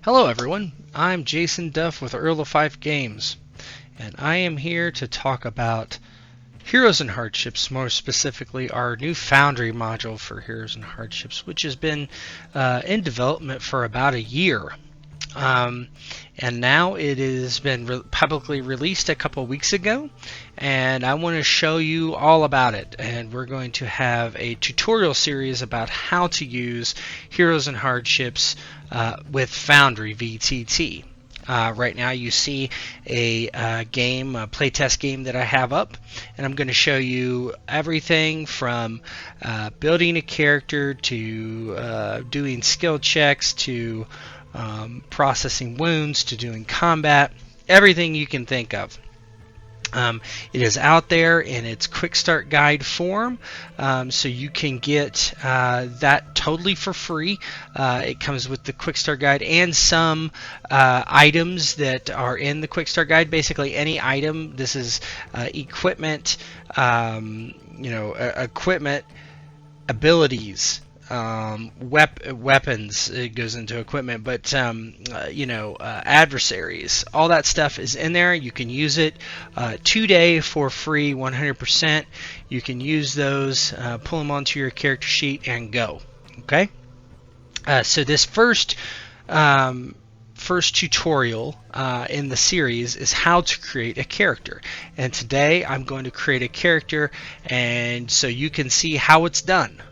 Hello everyone, I'm Jason Duff with Earl of Fife Games, and I am here to talk about Heroes and Hardships, more specifically our new Foundry module for Heroes and Hardships, which has been in development for about a year. Um, and now it has been publicly released a couple weeks ago, and I want to show you all about it. And we're going to have a tutorial series about how to use Heroes and Hardships with Foundry VTT. Right now you see a playtest game that I have up, and I'm going to show you everything from building a character to doing skill checks to processing wounds to doing combat, everything you can think of. It is out there in its quick start guide form, so you can get that totally for free. It comes with the quick start guide and some items that are in the quick start guide. Basically any item. This is equipment, equipment, abilities, weapons. It goes into equipment, but adversaries, all that stuff is in there. You can use it today for free, 100%. You can use those, pull them onto your character sheet and go. Okay, so this first tutorial in the series is how to create a character, and today I'm going to create a character, and so you can see how it's done.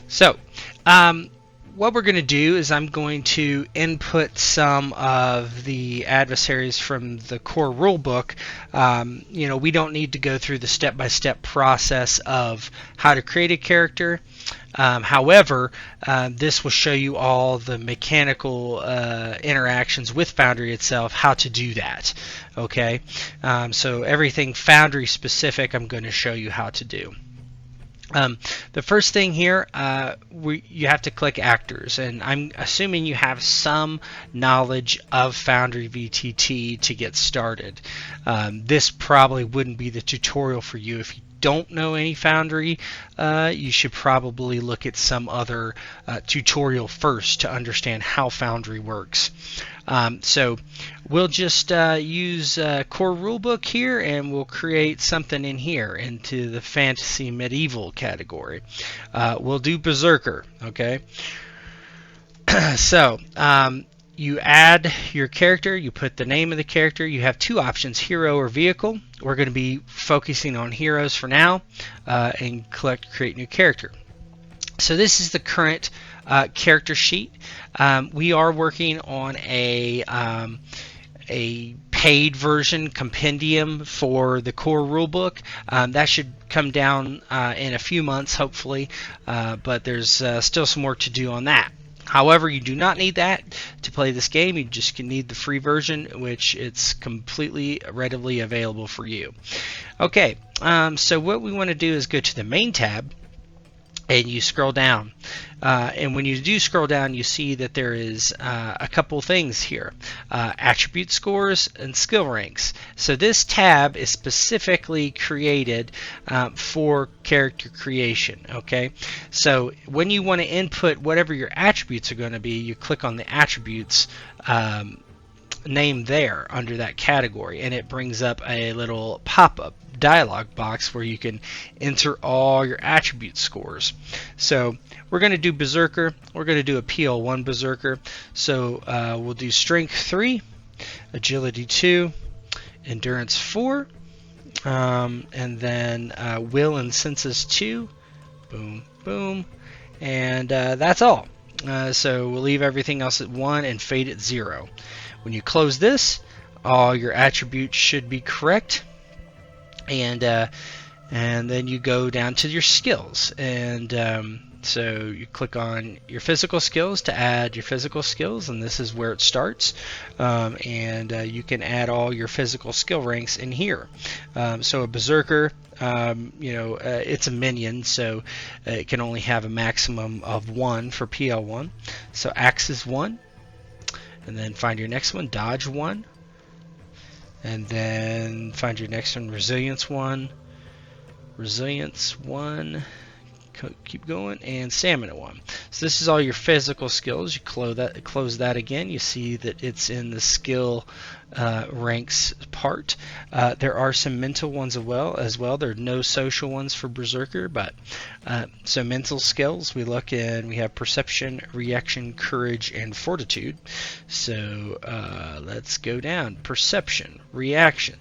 So, what we're going to do is I'm going to input some of the adversaries from the core rulebook. We don't need to go through the step-by-step process of how to create a character. However, this will show you all the mechanical interactions with Foundry itself, how to do that. Okay, so everything Foundry specific I'm going to show you how to do. The first thing here, you have to click actors, and I'm assuming you have some knowledge of Foundry VTT to get started. This probably wouldn't be the tutorial for you. If you don't know any Foundry, you should probably look at some other tutorial first to understand how Foundry works. So we'll just use core rulebook here, and we'll create something in here into the fantasy medieval category. We'll do Berserker. Okay. So you add your character, you put the name of the character. You have two options, hero or vehicle. We're going to be focusing on heroes for now, and click create new character. So this is the current character sheet. We are working on a paid version compendium for the core rulebook. That should come down in a few months, hopefully, but there's still some work to do on that. However, you do not need that to play this game. You just need the free version, which it's completely readily available for you. Okay, so what we want to do is go to the main tab, and you scroll down, and when you do scroll down, you see that there is a couple things here, attribute scores and skill ranks. So this tab is specifically created for character creation. Okay, so when you want to input whatever your attributes are going to be, you click on the attributes name there under that category, and it brings up a little pop-up dialog box where you can enter all your attribute scores. So we're going to do Berserker. We're going to do a PL1 Berserker. So we'll do Strength 3, Agility 2, Endurance 4, and then Will and Senses 2. Boom, boom, and that's all. So we'll leave everything else at 1 and fade at 0. When you close this, all your attributes should be correct, and then you go down to your skills, and so you click on your physical skills to add your physical skills, and this is where it starts, and you can add all your physical skill ranks in here. So a Berserker, it's a minion, so it can only have a maximum of 1 for PL1. So Axe is 1. And then find your next one, Dodge 1. And then find your next one, Resilience 1. Resilience 1. Keep going, and stamina 1. So this is all your physical skills. You close that again. You see that it's in the skill ranks part. There are some mental ones as well. There are no social ones for Berserker, but so mental skills, we look and we have perception, reaction, courage, and fortitude. So let's go down. Perception, reaction,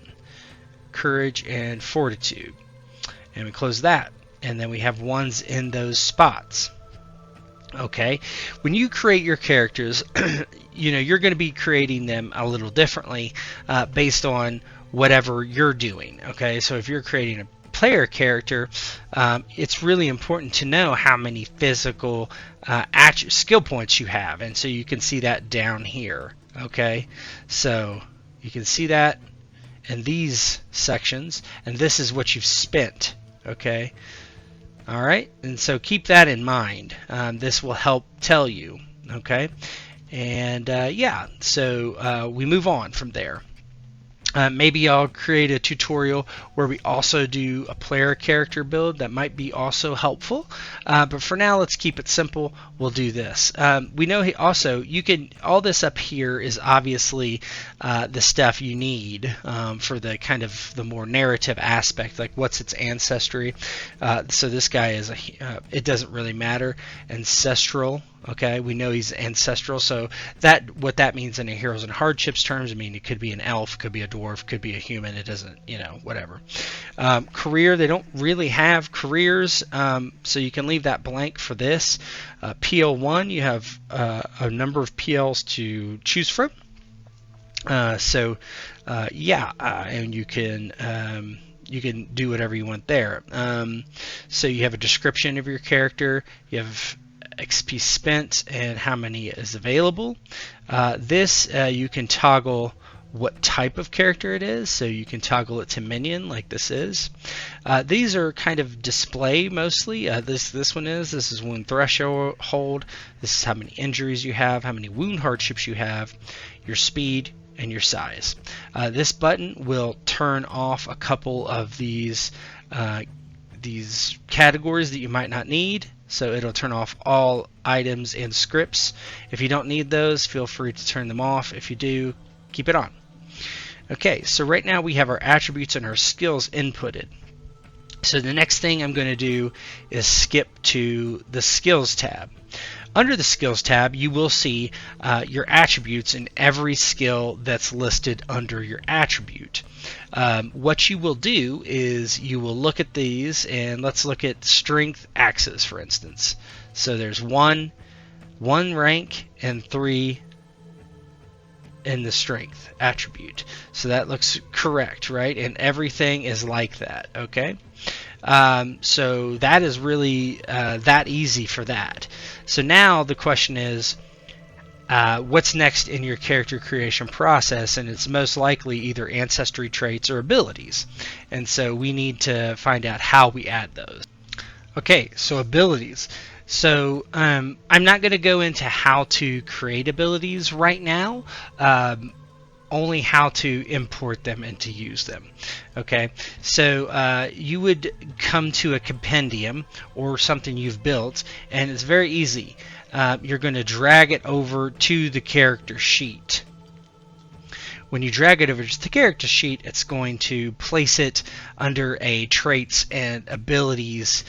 courage, and fortitude. And we close that. And then we have ones in those spots. Okay, when you create your characters, you're going to be creating them a little differently based on whatever you're doing. Okay, so if you're creating a player character, it's really important to know how many physical skill points you have, and so you can see that down here. Okay, so you can see that in these sections, and this is what you've spent. Okay. All right, and so keep that in mind. This will help tell you, okay? And yeah, so we move on from there. Maybe I'll create a tutorial where we also do a player character build. That might be also helpful. But for now, let's keep it simple. We'll do this. We know also all this up here is obviously the stuff you need for the kind of the more narrative aspect, like what's its ancestry. So this guy is it doesn't really matter. Ancestral. Okay, we know he's ancestral, so what that means in a Heroes and Hardships terms, I mean, it could be an elf, could be a dwarf, could be a human. It doesn't, whatever. Career, they don't really have careers, so you can leave that blank for this. PL1, you have a number of PLs to choose from. Yeah, and you can do whatever you want there. So you have a description of your character. You have XP spent and how many is available. This you can toggle what type of character it is, so you can toggle it to minion like this is. These are kind of display mostly. This is wound threshold. This is how many injuries you have, how many wound hardships you have, your speed, and your size. This button will turn off a couple of these categories that you might not need. So it'll turn off all items and scripts. If you don't need those, feel free to turn them off. If you do, keep it on. Okay, so right now we have our attributes and our skills inputted. So the next thing I'm going to do is skip to the skills tab. Under the skills tab, you will see your attributes in every skill that's listed under your attribute. What you will do is you will look at these, and let's look at strength axes, for instance. So there's one rank and 3 in the strength attribute. So that looks correct, right? And everything is like that, okay? So that is really that easy for that. So now the question is, what's next in your character creation process? And it's most likely either ancestry traits or abilities. And so we need to find out how we add those. Okay, so abilities. So I'm not going to go into how to create abilities right now. Only how to import them and to use them. Okay, so you would come to a compendium or something you've built, and it's very easy. You're going to drag it over to the character sheet. When you drag it over to the character sheet, it's going to place it under a traits and abilities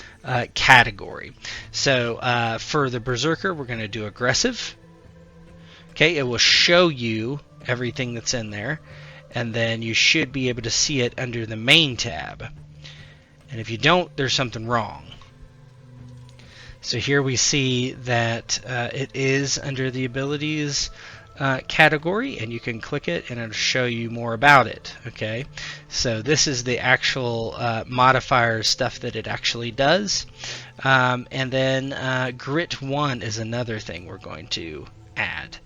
category. So for the Berserker, we're going to do aggressive. Okay, it will show you everything that's in there, and then you should be able to see it under the main tab. And if you don't, there's something wrong. So here we see that it is under the abilities category, and you can click it and it'll show you more about it. Okay, so this is the actual modifier stuff that it actually does. And then grit 1 is another thing we're going to add.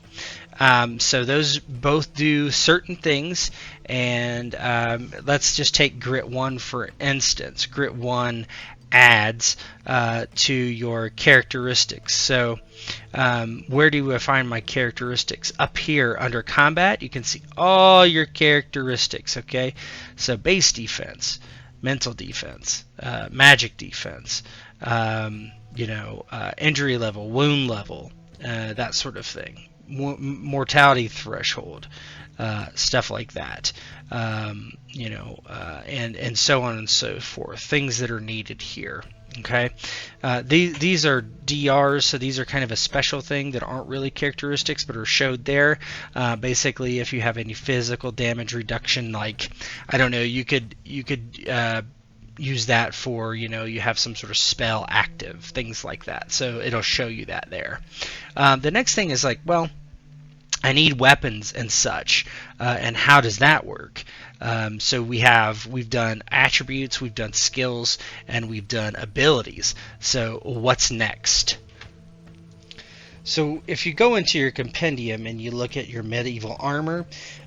So those both do certain things, and let's just take grit 1 for instance. Grit 1 adds to your characteristics. So where do I find my characteristics? Up here under combat, you can see all your characteristics. Okay, so base defense, mental defense, magic defense, injury level, wound level, that sort of thing, mortality threshold, stuff like that, and so on and so forth. Things that are needed here. Okay, these are DRs, so these are kind of a special thing that aren't really characteristics, but are showed there. Basically, if you have any physical damage reduction, like I don't know, you could use that for, you have some sort of spell active, things like that. So it'll show you that there. The next thing is like, well, I need weapons and such, and how does that work? So we've done attributes, we've done skills, and we've done abilities. So what's next? So if you go into your compendium and you look at your medieval armor,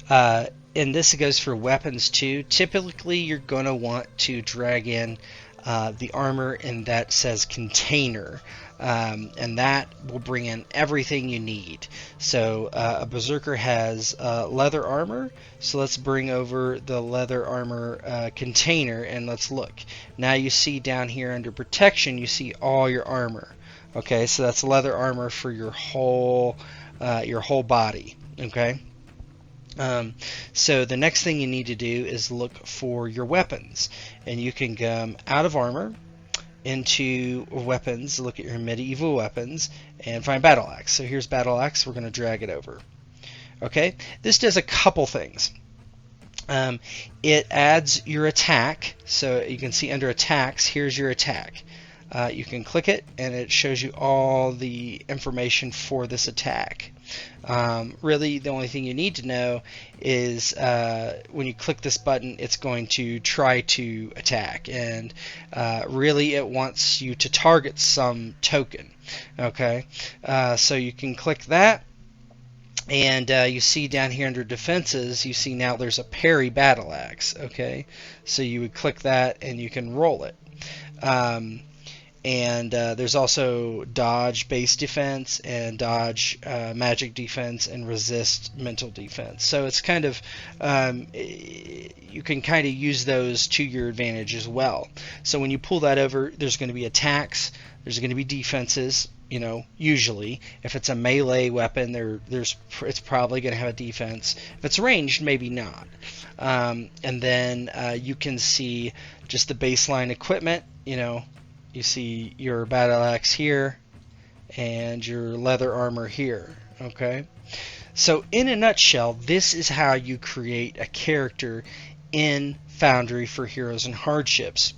and this goes for weapons too, typically you're going to want to drag in the armor and that says container, and that will bring in everything you need. So a berserker has leather armor, so let's bring over the leather armor container and let's look. Now you see down here under protection, you see all your armor. Okay, so that's leather armor for your whole body. Okay. So the next thing you need to do is look for your weapons, and you can come out of armor into weapons, look at your medieval weapons, and find battle axe. So here's battle axe. We're going to drag it over. Okay, this does a couple things. It adds your attack, so you can see under attacks, here's your attack. You can click it and it shows you all the information for this attack. Really the only thing you need to know is when you click this button, it's going to try to attack, and really it wants you to target some token. Okay, so you can click that, and you see down here under defenses, you see now there's a parry battle axe. Okay, so you would click that and you can roll it. And there's also dodge base defense and dodge magic defense and resist mental defense. So it's kind of you can kind of use those to your advantage as well. So when you pull that over, there's going to be attacks, there's going to be defenses. Usually if it's a melee weapon, it's probably going to have a defense. If it's ranged, maybe not. And then you can see just the baseline equipment. You see your battle axe here and your leather armor here. Okay, so in a nutshell, this is how you create a character in Foundry for Heroes and Hardships.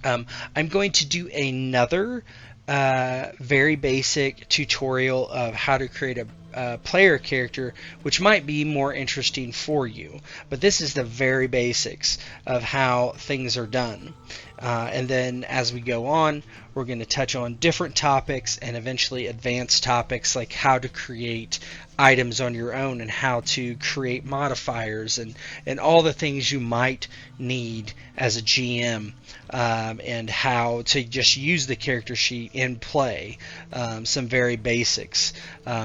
I'm going to do another very basic tutorial of how to create a player character, which might be more interesting for you, but this is the very basics of how things are done. And then as we go on, we're going to touch on different topics and eventually advanced topics like how to create items on your own and how to create modifiers and all the things you might need as a GM, and how to just use the character sheet in play, some very basics.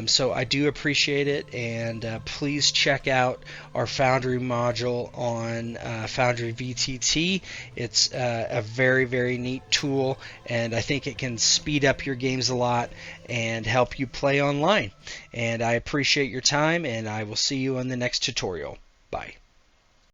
So I do appreciate it, and please check out our Foundry module on Foundry VTT. It's a very, very neat tool, and I think it can speed up your games a lot and help you play online. And I appreciate your time, and I will see you on the next tutorial. Bye.